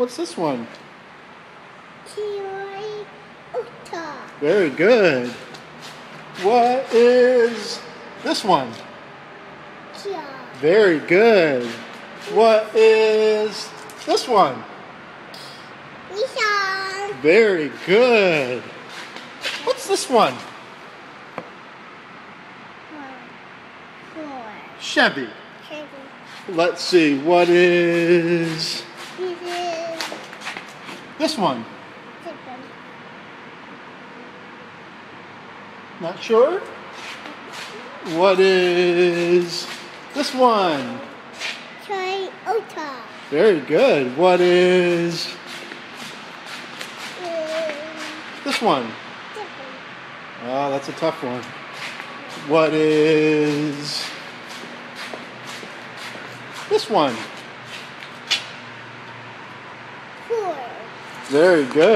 What's this one? Toyota. Very good. What is this one? Kia. Very good. What is this one? Nissan. Very good. What's this one? Ford. Chevy. Chevy. Let's see. What is This is this one? different. Not sure? What is this one? Toyota. Very good. What is this one? Different. Oh, that's a tough one. What is this one? Ford. Very good.